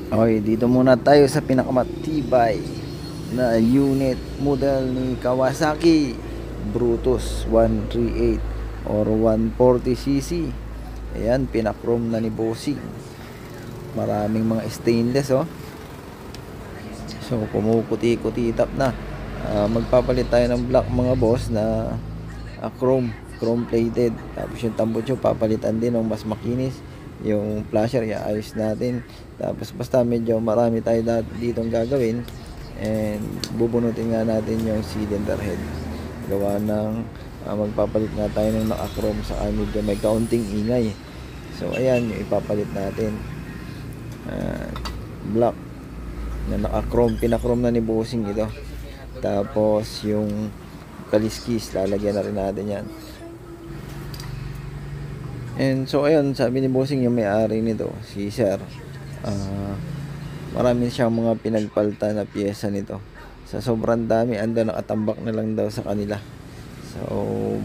Okay, dito muna tayo sa pinakamatibay na unit model ni Kawasaki Brutus 138 or 140cc. Ayan, pinakrom na ni Bossing. Maraming mga stainless, oh. So kumukuti-kuti tap na. Magpapalit tayo ng black, mga boss, na chrome plated. Tapos yung tambutso papalitan din ng mas makinis. Yung flasher iayos natin. Tapos basta medyo marami tayo ditong gagawin, and bubunutin nga natin yung cylinder head. Gawa ng magpapalit nga tayo ng naka-chrome, sa medyo may kaunting ingay. So ayan yung ipapalit natin, black na naka-chrome. Pinachrome na ni Bossing ito. Tapos yung kaliskis lalagyan na rin natin yan. And so ayun, sabi ni Bossing, yung may-ari nito, si Sir, marami siyang mga pinagpalta na pyesa nito. Sa sobrang dami, ando nakatambak na lang daw sa kanila. So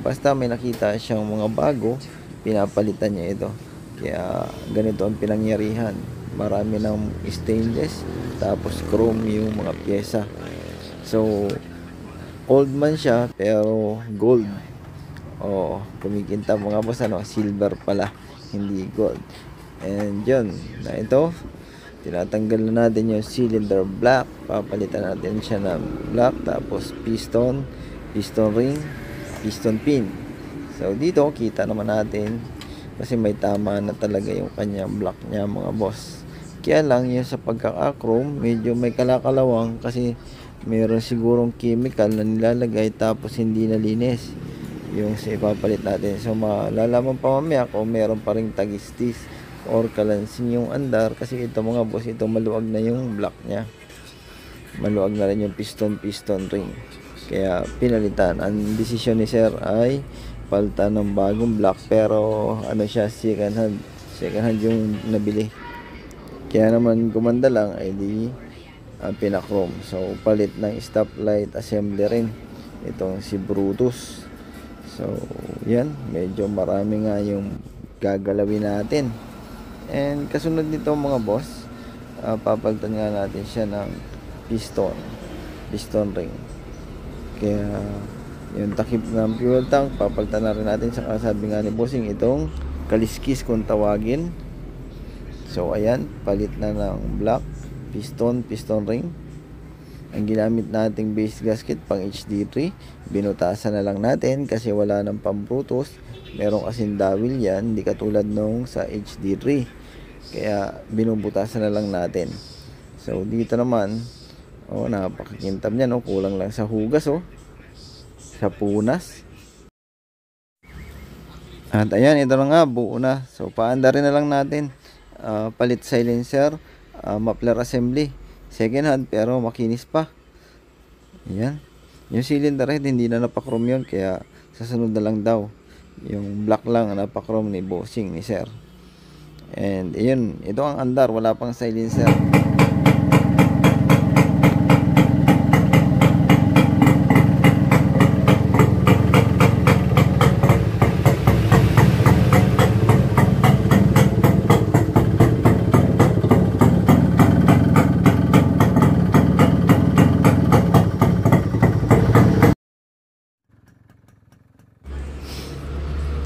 basta may nakita siyang mga bago, pinapalitan niya ito. Kaya ganito ang pinangyarihan. Marami ng stainless, tapos chrome yung mga pyesa. So old man siya pero gold. Kumikinta mga boss, silver pala, hindi gold. And yun, na ito, tinatanggal na natin yung cylinder black, papalitan natin siya ng black, tapos piston ring, piston pin. So dito kita naman natin, kasi may tama na talaga yung kanyang black niya, mga boss. Kaya lang yung sa pagkaka-chrome, medyo may kalakalawang, kasi meron sigurong chemical na nilalagay tapos hindi nalinis yung sa ipapalit natin. So malalaman pa mamaya kung meron pa ring tagistis or kalansing yung andar, kasi ito mga boss, ito maluwag na yung black nya, maluwag na rin yung piston ring. Kaya pinalitan. Ang desisyon ni Sir ay palitan ng bagong black, pero ano siya, second hand yung nabili. Kaya naman gumanda lang ay di pinachrome. So palit ng stoplight assembly rin itong si Brutus. So yan, medyo marami nga yung gagalawin natin. And kasunod nito mga boss, papalitan nga natin siya ng piston ring. Kaya yung takip ng fuel tank papalitan na rin natin. Saka sabi nga ni Bossing, itong kaliskis kung tawagin. So ayan, palit na ng black piston ring. Ang ginamit nating base gasket pang HD3, binutasan na lang natin kasi wala ng pambrutos. Meron kasing dawil yan, hindi katulad nung sa HD3, kaya binubutasan na lang natin. So dito naman, napakakintab niya, kulang lang sa hugas, sa punas. At ayan, ito na nga, buo na. So paanda rin na lang natin. Palit silencer, muffler assembly, second hand pero makinis pa. Ayan, yung cylinder head hindi na napakrom yun, kaya sasunod na lang daw. Yung black lang napakrom ni Bossing, ni Sir. And ayun, ito ang andar, wala pang silencer.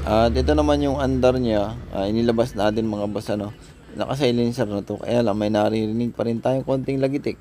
At ito naman yung andar niya, inilabas natin mga boss, naka-silencer na to, kaya lang may naririnig pa rin tayong konting lagitik.